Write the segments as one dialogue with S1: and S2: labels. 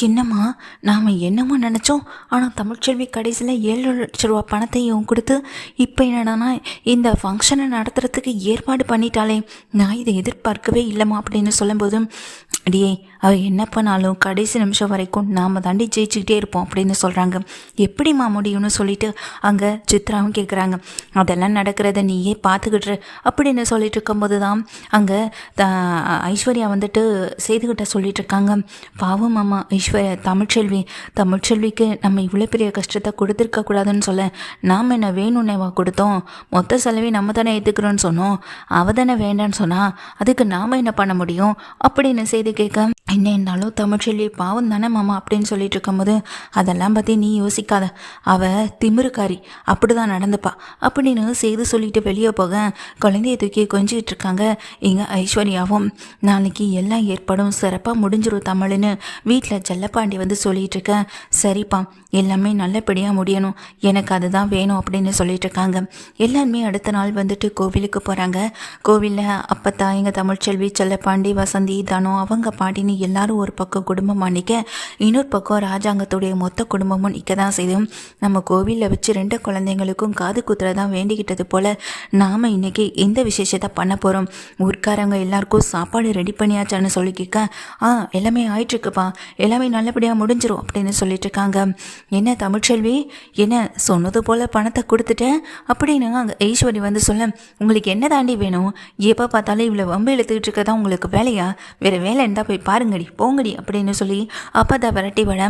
S1: என்னம்மா, நாம் என்னமோ நினச்சோம். ஆனால் தமிழ்ச்செல்வி கடைசியில் 7 லட்ச ரூபா பணத்தையும் கொடுத்து இப்போ என்னடானா இந்த ஃபங்க்ஷனை நடத்துறதுக்கு ஏற்பாடு பண்ணிட்டாலே. நான் இதை எதிர்பார்க்கவே இல்லைம்மா அப்படின்னு சொல்லும்போதும், அடியே அவள் என்ன பண்ணாலும் கடைசி நிமிஷம் வரைக்கும் நாம் தாண்டி ஜெயிச்சுக்கிட்டே இருப்போம் அப்படின்னு சொல்கிறாங்க. எப்படிம்மா முடியும்னு சொல்லிட்டு அங்கே சித்ராவும் கேட்குறாங்க. அதெல்லாம் நடக்கிறத நீயே பார்த்துக்கிட்டு அப்படின்னு சொல்லிட்டு இருக்கும்போது தான் அங்கே ஐஸ்வர்யா வந்துட்டு சேதுக்கிட்ட சொல்லிட்டு இருக்காங்க. பாவம் அம்மா ஐஸ்வர்யா, தமிழ்ச்செல்விக்கு நம்ம இவ்வளோ பெரிய கஷ்டத்தை கொடுத்துருக்க கூடாதுன்னு சொல்ல நாம் என்ன வேணும்னேவா கொடுத்தோம்? மொத்த செலவை நம்ம தானே ஏற்றுக்கிறோன்னு சொன்னோம். அவள் தானே வேண்டான்னு சொன்னால் அதுக்கு நாம் என்ன பண்ண முடியும் அப்படின்னு செய்து கேட்க, என்ன இருந்தாலும் தமிழ்ச்செல்வி பாவம் தானே மாமா அப்படின்னு சொல்லிட்டு இருக்கும்போது, அதெல்லாம் பற்றி நீ யோசிக்காத, அவள் திமிருக்காரி, அப்படி தான் நடந்துப்பா அப்படின்னு செய்து சொல்லிட்டு வெளியே போக குழந்தைய தூக்கி கொஞ்சிக்கிட்டு இருக்காங்க. இங்கே ஐஸ்வர்யாவும் நாளைக்கு எல்லாம் ஏற்பாடும் சிறப்பாக முடிஞ்சிடும் தமிழ்னு வீட்டில் செல்லப்பாண்டி வந்து சொல்லிட்டு இருக்க. சரிப்பா, எல்லாமே நல்லபடியாக முடியணும், எனக்கு அதுதான் வேணும் அப்படின்னு சொல்லிட்டு இருக்காங்க. எல்லாருமே அடுத்த நாள் வந்துட்டு கோவிலுக்கு போகிறாங்க. கோவிலில் அப்பத்தா எங்கள் தமிழ்ச்செல்வி, செல்லப்பாண்டி, வசந்தி, தனம், அவங்க பாட்டின்னு எல்லாரும் ஒரு பக்கம் குடும்பமாக நிற்க, இன்னொரு பக்கம் ராஜாங்கத்துடைய மொத்த குடும்பமும் நிற்க தான் செய்யும். நம்ம கோவிலில் வச்சு 2 குழந்தைங்களுக்கும் காது குத்துறதான் வேண்டிக்கிட்டது போல் நாம் இன்றைக்கி எந்த விசேஷத்தை பண்ண போகிறோம், ஊர்க்காரங்க எல்லாருக்கும் சாப்பாடு ரெடி பண்ணியாச்சான்னு சொல்லி கேட்க, எல்லாமே ஆயிட்டுருக்குப்பா, எல்லாமே நல்லபடியாக முடிஞ்சிடும் அப்படின்னு சொல்லிட்டு இருக்காங்க. என்ன தமிழ்ச்செல்வி, என்ன சொன்னது போல் பணத்தை கொடுத்துட்டேன் அப்படின்னு அங்கே ஐஸ்வரி வந்து சொல்ல, உங்களுக்கு என்ன தாண்டி வேணும்? எப்போ பார்த்தாலும் இவ்வளோ வம்பு இழுத்துக்கிட்டு இருக்கதான் உங்களுக்கு வேலையா? வேறு வேலை இருந்தால் போய் பாருங்கடி, போங்கடி அப்படின்னு சொல்லி அப்போ தான் விரட்டி விட,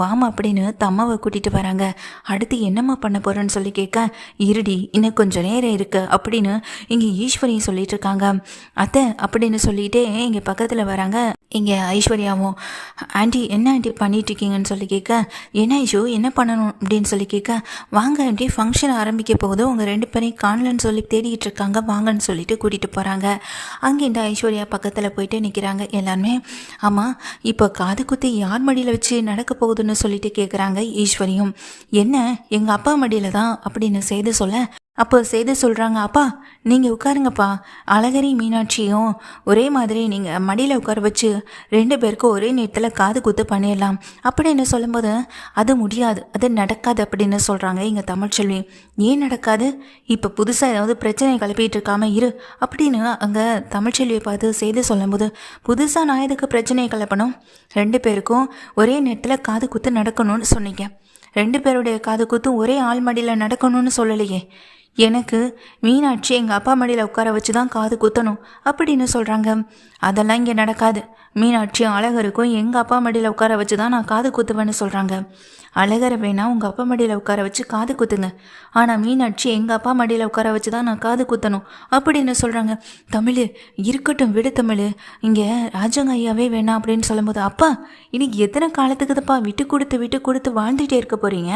S1: வாமா அப்படின்னு தம்மாவை கூட்டிகிட்டு வராங்க. அடுத்து என்னம்மா பண்ண போகிறேன்னு சொல்லி கேட்க, இருடி இன்னும் கொஞ்சம் நேரம் இருக்கு அப்படின்னு இங்கே ஈஸ்வரியும் சொல்லிட்டு இருக்காங்க. அத்தை அப்படின்னு சொல்லிட்டு இங்கே பக்கத்தில் வராங்க. இங்கே ஐஸ்வர்யாவும், ஆண்டி என்ன ஆண்டி பண்ணிட்டு இருக்கீங்கன்னு சொல்லி கேட்க, என்ன ஐஷோ என்ன பண்ணணும் அப்படின்னு சொல்லி கேட்க, வாங்க ஆண்டி ஃபங்க்ஷன் ஆரம்பிக்க போகுது, உங்கள் 2 பேரையும் காணலன்னு சொல்லி தேடிட்டு இருக்காங்க, வாங்கன்னு சொல்லிட்டு கூட்டிகிட்டு போகிறாங்க. அங்கே இந்த ஐஸ்வர்யா பக்கத்தில் போயிட்டு நிற்கிறாங்க எல்லாருமே. ஆமாம், இப்போ காது குத்தி யார் மடியில் வச்சு நடக்க போகுதுன்னு சொல்லிட்டு கேட்குறாங்க. ஈஸ்வரியும், என்ன எங்கள் அப்பா மடியில் தான் அப்படின்னு செய்து சொல்ல, அப்போ செய்து சொல்கிறாங்க, அப்பா நீங்கள் உட்காருங்கப்பா, அழகரி மீனாட்சியும் ஒரே மாதிரி நீங்கள் மடியில் உட்கார வச்சு 2 பேருக்கும் ஒரே நேரத்தில் காது குத்து பண்ணிடலாம் அப்படின்னு சொல்லும்போது, அது முடியாது, அது நடக்காது அப்படின்னு சொல்கிறாங்க இங்கே தமிழ்ச்செல்வி. ஏன் நடக்காது? இப்போ புதுசாக ஏதாவது பிரச்சனை கிளப்பிட்டு இருக்காம இரு அப்படின்னு அங்கே தமிழ்ச்செல்வியை பார்த்து செய்து சொல்லும்போது, புதுசாக நான் எதுக்கு பிரச்சனையை கிளப்பணும்? 2 பேருக்கும் ஒரே நேரத்தில் காது குத்து நடக்கணும்னு சொன்னீங்க, 2 பேருடைய காது குத்தும் ஒரே ஆள் மடியில் நடக்கணும்னு சொல்லலையே. எனக்கு மீனாட்சி எங்கள் அப்பா மடியில் உட்கார வச்சு தான் காது குத்தணும் அப்படின்னு சொல்கிறாங்க. அதெல்லாம் இங்கே நடக்காது. மீனாட்சியும் அழகருக்கும் எங்கள் அப்பா மடியில் உட்கார வச்சு தான் நான் காது குத்துவேன்னு சொல்கிறாங்க. அழகரை வேணா உங்கள் அப்பா மடியில் உட்கார வச்சு காது குத்துங்க, ஆனால் மீனாட்சி எங்கள் அப்பா மடியில் உட்கார வச்சு தான் நான் காது குத்தணும் அப்படின்னு சொல்கிறாங்க. தமிழ் இருக்கட்டும் விடு தமிழ், இங்கே ராஜாங்க ஐயாவே வேணாம் அப்படின்னு சொல்லும்போது, அப்பா இன்னைக்கு எத்தனை காலத்துக்குதுப்பா விட்டு கொடுத்து வாழ்ந்துகிட்டே இருக்க போகிறீங்க?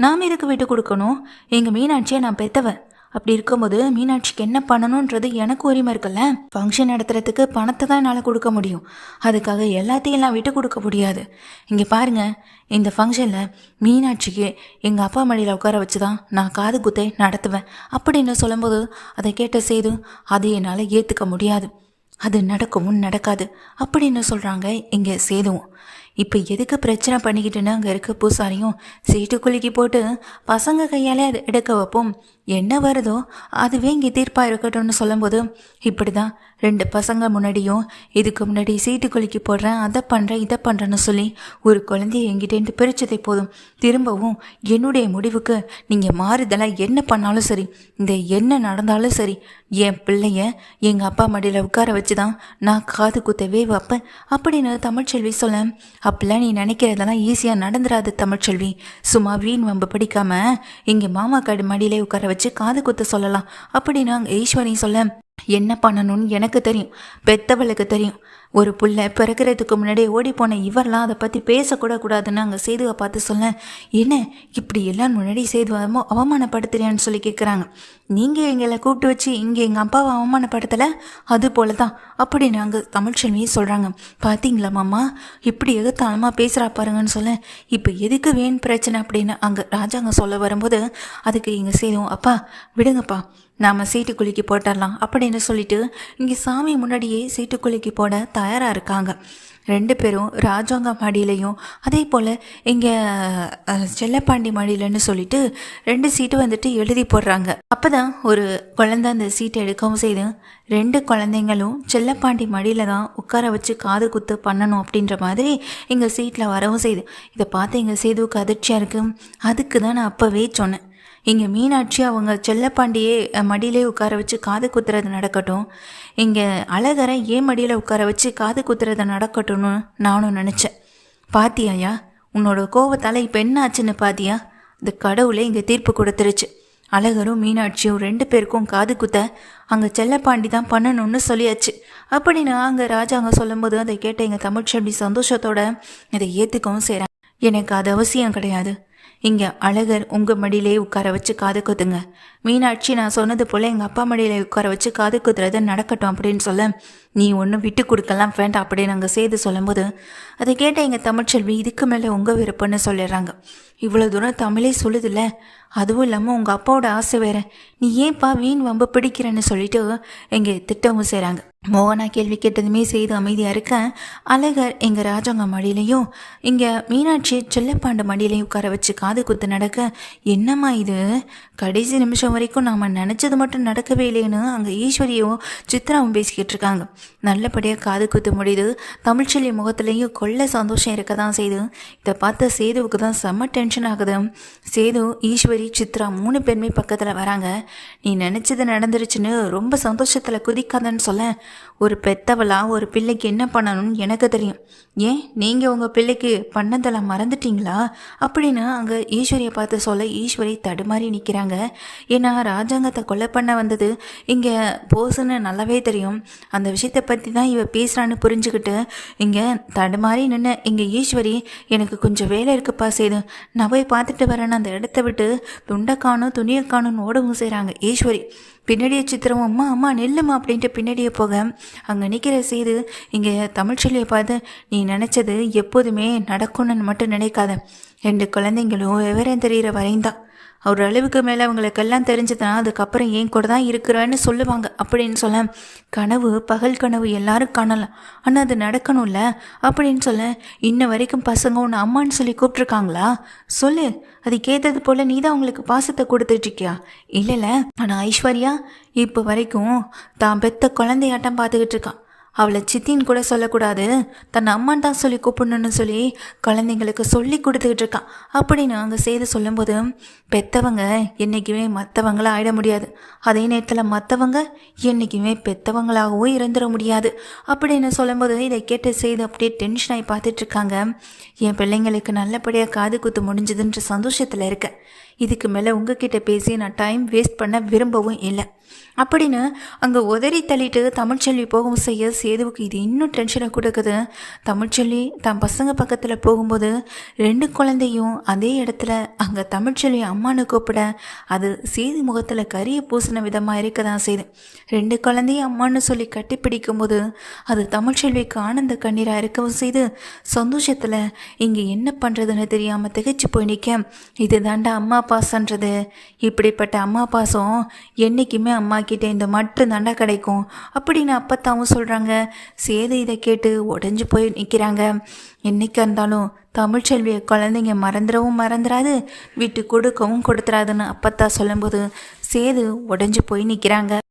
S1: நாம் எதுக்கு விட்டு கொடுக்கணும்? எங்கள் மீனாட்சியை நான் பெற்றவன், அப்படி இருக்கும்போது மீனாட்சிக்கு என்ன பண்ணணுன்றது எனக்கு உரிமை இருக்குல்ல. ஃபங்க்ஷன் நடத்துறதுக்கு பணத்தை தான் என்னால் கொடுக்க முடியும், அதுக்காக எல்லாத்தையும் எல்லாம் விட்டு கொடுக்க முடியாது. இங்கே பாருங்கள், இந்த ஃபங்க்ஷனில் மீனாட்சிக்கு எங்கள் அப்பா மடியில் உட்கார வச்சு தான் நான் காது குத்தை நடத்துவேன் அப்படின்னு சொல்லும்போது, அதை கேட்ட செய்து அது என்னால் ஏற்றுக்க முடியாது, அது நடக்கவும் நடக்காது அப்படின்னு சொல்கிறாங்க இங்கே சேதுவும். இப்போ எதுக்கு பிரச்சனை பண்ணிக்கிட்டுன்னு அங்கே இருக்க பூசாரியும் சீட்டு குலுக்கி போட்டு பசங்க கையாலே அதை எடுக்க வைப்போம், என்ன வருதோ அதுவே இங்கே தீர்ப்பாக இருக்கட்டும்னு சொல்லும்போது, இப்படி தான் 2 பசங்க முன்னாடியும் இதுக்கு முன்னாடி சீட்டு குலுக்கி போடுறேன், அதை பண்ணுறேன், இதை பண்ணுறேன்னு சொல்லி ஒரு குழந்தைய எங்கிட்டேருந்து பிரிச்சதை போதும், திரும்பவும் என்னுடைய முடிவுக்கு நீங்கள் மாறுதலாக என்ன பண்ணாலும் சரி, இந்த என்ன நடந்தாலும் சரி, என் பிள்ளைய எங்கள் அப்பா மடியில் உட்கார வச்சு தான் நான் காது குத்தவே வைப்பேன் அப்படின்னு தமிழ்ச்செல்வி சொல்ல, அப்பெல்லாம் நீ நினைக்கிறதெல்லாம் ஈஸியாக நடந்துடாது தமிழ்ச்செல்வி, சும்மா வீண் வம்பு படிக்காமல் இங்கே மாமா காடு மடியிலே உட்கார வச்சு காது குத்த சொல்லலாம் அப்படின்னு அங்கே ஈஸ்வரி சொல்ல, என்ன பண்ணணும்னு எனக்கு தெரியும், பெத்தவளுக்கு தெரியும். ஒரு புள்ள பிறக்கிறதுக்கு முன்னாடியே ஓடி போன இவரெல்லாம் அதை பற்றி பேசக்கூட கூடாதுன்னு அங்கே சேதுவை பார்த்து சொல்ல, என்ன இப்படி எல்லாம் முன்னாடி சேதுவை அவமானப்படுத்துறியான்னு சொல்லி கேட்குறாங்க. நீங்கள் எங்களை கூப்பிட்டு வச்சு இங்கே எங்கள் அப்பாவை அவமானப்படுத்தலை, அது போல தான் அப்படின்னு அங்கே தமிழ்ச்செல்வியே சொல்கிறாங்க. பார்த்தீங்களா மாமா இப்படி எதுத்தாலமாக பேசுகிறா பாருங்கன்னு சொல்ல, இப்போ எதுக்கு வேன் பிரச்சனை அப்படின்னு அங்கே ராஜாங்க சொல்ல வரும்போது, அதுக்கு இங்கே சேதுவும், அப்பா விடுங்கப்பா, நாம் சீட்டு குலுக்கி போட்டுடலாம் அப்படின்னு சொல்லிட்டு இங்கே சாமி முன்னாடியே சீட்டு குலுக்கி போட தயாராக இருக்காங்க. 2 பேரும் ராஜாங்க மாடியிலையும் அதே போல் இங்கே செல்லப்பாண்டி மாடியிலன்னு சொல்லிட்டு 2 சீட்டு வந்துட்டு எழுதி போடுறாங்க. அப்போ தான் ஒரு குழந்தை அந்த சீட்டை எடுக்கவும் செய்து 2 குழந்தைங்களும் செல்லப்பாண்டி மடியில் தான் உட்கார வச்சு காது குத்து பண்ணணும் அப்படின்ற மாதிரி எங்கள் சீட்டில் வரவும் செய்யுது. இதை பார்த்து எங்கள் சேதுவுக்கு அதிர்ச்சியாக இருக்குது. அதுக்கு தான் நான் அப்போவே சொன்னேன், இங்கே மீனாட்சி அவங்க செல்லப்பாண்டியே மடியிலே உட்கார வச்சு காது குத்துறது நடக்கட்டும், இங்கே அழகரை ஏன் மடியில் உட்கார வச்சு காது குத்துறது நடக்கட்டும்னு நானும் நினச்சேன். பாத்தியாயா, உன்னோட கோவத்தால் இப்போ என்ன ஆச்சுன்னு பாத்தியா? இந்த கடவுளே இங்கே தீர்ப்பு கொடுத்துருச்சு. அழகரும் மீனாட்சியும் 2 பேருக்கும் காது குத்த அங்கே செல்லப்பாண்டி தான் பண்ணணும்னு சொல்லியாச்சு அப்படின்னு அங்கே ராஜாங்க சொல்லும்போது அதை கேட்ட எங்கள் தமிழ்ச்செல்வி சந்தோஷத்தோட இதை ஏற்றுக்கவும் செய்கிறாங்க. எனக்கு அது அவசியம் கிடையாது. இங்கே அழகர் உங்கள் மடியிலே உட்கார வச்சு காது குத்துங்க, மீனாட்சி நான் சொன்னது போல் எங்கள் அப்பா மடியிலே உட்கார வச்சு காது குத்துறது நடக்கட்டும் அப்படின்னு சொல்ல, நீ ஒன்றும் விட்டு கொடுக்கலாம் வேண்டாம் அப்படின்னு அங்கே செய்து சொல்லும்போது அதை கேட்ட எங்கள் தமிழ்ச்செல்வி இதுக்கு மேலே உங்கள் விருப்பம்னு சொல்லிடுறாங்க. இவ்வளோ தூரம் தமிழே சொல்லுதில்ல, அதுவும் இல்லாமல் உங்கள் அப்பாவோட ஆசை வேற, நீ ஏன்ப்பா வீண் வம்பு பிடிக்கிறேன்னு சொல்லிட்டு எங்கே திட்டமும் செய்கிறாங்க. மோகனா கேள்வி கேட்டதுமே செய்து அமைதியாக இருக்க, அழகர் எங்கள் ராஜாங்க மடியிலையும் இங்கே மீனாட்சி செல்லப்பாண்டு மடியிலையும் உட்கார வச்சு காது குத்து நடக்க, என்னம்மா இது கடைசி நிமிஷம் வரைக்கும் நாம் நினச்சது மட்டும் நடக்கவே இல்லைன்னு அங்கே ஈஸ்வரியும் சித்ராவும் பேசிக்கிட்டு இருக்காங்க. நல்லபடியாக காது குத்து முடியுது. தமிழ்ச்செல்வி முகத்துலேயும் கொள்ள சந்தோஷம் இருக்க தான் செய்து. இதை பார்த்த சேதுவுக்கு தான் செம்ம டென்ஷன் ஆகுது. சேது, ஈஸ்வரி, சித்ரா 3 பேருமே பக்கத்தில் வராங்க. நீ நினச்சது நடந்துருச்சுன்னு ரொம்ப சந்தோஷத்தில் குதிக்காதன்னு சொல்ல, ஒரு பெத்தவளா ஒரு பிள்ளைக்கு என்ன பண்ணணும்னு எனக்கு தெரியும், ஏன் நீங்கள் உங்கள் பிள்ளைக்கு பண்ணதெல்லாம் மறந்துட்டீங்களா அப்படின்னு அங்கே ஈஸ்வரியை பார்த்து சொல்ல, ஈஸ்வரி தடுமாறி நிற்கிறாங்க. ஏன்னா ராஜாங்கத்தை கொலை பண்ண வந்தது இங்கே போஸுன்னு நல்லாவே தெரியும். அந்த விஷயத்தை பற்றி தான் இவ பேசுகிறான்னு புரிஞ்சுக்கிட்டு இங்கே தடுமாறி நின்று இங்கே ஈஸ்வரி, எனக்கு கொஞ்சம் வேலை இருக்குப்பா செய்து நான் போய் பார்த்துட்டு வரேன்னு அந்த இடத்த விட்டு துண்டை காணும் துணியை காணும்னு ஓடவும் செய்கிறாங்க ஈஸ்வரி. பின்னாடியே சித்திரமும் அம்மா அம்மா நெல்லுமா அப்படின்ட்டு பின்னாடியே போக அங்கே நிற்கிற செய்து இங்கே தமிழ்ச்செல்வியை பார்த்து, நீ நினச்சது எப்போதுமே நடக்கும்னு மட்டும் நினைக்காத, 2 குழந்தைங்களும் விவரம் தெரிகிற வரைந்தான், ஒரு அளவுக்கு மேலே அவங்களுக்கெல்லாம் தெரிஞ்சதுன்னா அதுக்கப்புறம் ஏன் கூட தான் இருக்கிறான்னு சொல்லுவாங்க அப்படின்னு சொல்ல, கனவு பகல் கனவு எல்லாரும் காணலாம், ஆனால் அது நடக்கணும்ல அப்படின்னு சொல்ல, இன்ன வரைக்கும் பசங்க ஒன்று அம்மான்னு சொல்லி கூப்பிட்ருக்காங்களா சொல்லு, அது கேட்டது போல் நீ தான் அவங்களுக்கு பாசத்தை கொடுத்துட்ருக்கியா? இல்லைல்ல, ஆனால் ஐஸ்வர்யா இப்போ வரைக்கும் தான் பெத்த குழந்தையாட்டம் பார்த்துக்கிட்டு இருக்கான். அவளை சித்தின்னு கூட சொல்லக்கூடாது, தன் அம்மான் தான் சொல்லி கூப்பிடணுன்னு சொல்லி குழந்தைங்களுக்கு சொல்லி கொடுத்துக்கிட்டு இருக்கான் அப்படின்னு அங்கே செய்து சொல்லும்போது, பெற்றவங்க என்றைக்குமே மற்றவங்கள ஆயிட முடியாது, அதே நேரத்தில் மற்றவங்க என்றைக்குமே பெற்றவங்களாகவும் இருந்துட முடியாது அப்படின்னு சொல்லும்போது இதை கேட்டு செய்து அப்படியே டென்ஷன் ஆகி பார்த்துட்ருக்காங்க. என் பிள்ளைங்களுக்கு நல்லபடியாக காது குத்து முடிஞ்சதுன்ற சந்தோஷத்தில் இருக்கேன். இதுக்கு மேலே உங்ககிட்ட பேசி நான் டைம் வேஸ்ட் பண்ண விரும்பவும் இல்லை அப்படின்னு அங்கே உதறி தள்ளிட்டு தமிழ்ச்செல்வி போகவும் செய்ய சேதுவுக்கு இது இன்னும் டென்ஷனை கொடுக்குது. தமிழ்ச்செல்வி தன் பசங்க பக்கத்தில் போகும்போது 2 குழந்தையும் அதே இடத்துல அங்கே தமிழ்ச்செல்வி அம்மானு கூப்பிட அது சேது முகத்தில் கரிய பூசின விதமாக இருக்க தான் செய்யுது. 2 குழந்தையும் அம்மானு சொல்லி கட்டி பிடிக்கும்போது அது தமிழ்ச்செல்விக்கு ஆனந்த கண்ணீராக இருக்கவும் செய்து சந்தோஷத்தில் இங்கே என்ன பண்ணுறதுன்னு தெரியாமல் திகைச்சு போய் நிற்க, இது தாண்டா அம்மா பாசன்றது, இப்படிப்பட்ட அம்மா பாசம் என்றைக்குமே அம்மா கிட்டே இந்த மட்டும் தாண்டா கிடைக்கும் அப்படின்னு அப்பத்தாவும் சொல்கிறாங்க. சேது இதை கேட்டு உடஞ்சி போய் நிற்கிறாங்க. என்றைக்கு இருந்தாலும் தமிழ்ச்செல்வியை குழந்தைங்க மறந்துடவும் மறந்துடாது, விட்டு கொடுக்கவும் கொடுத்துறாதுன்னு அப்பத்தா சொல்லும்போது சேது உடஞ்சி போய் நிற்கிறாங்க.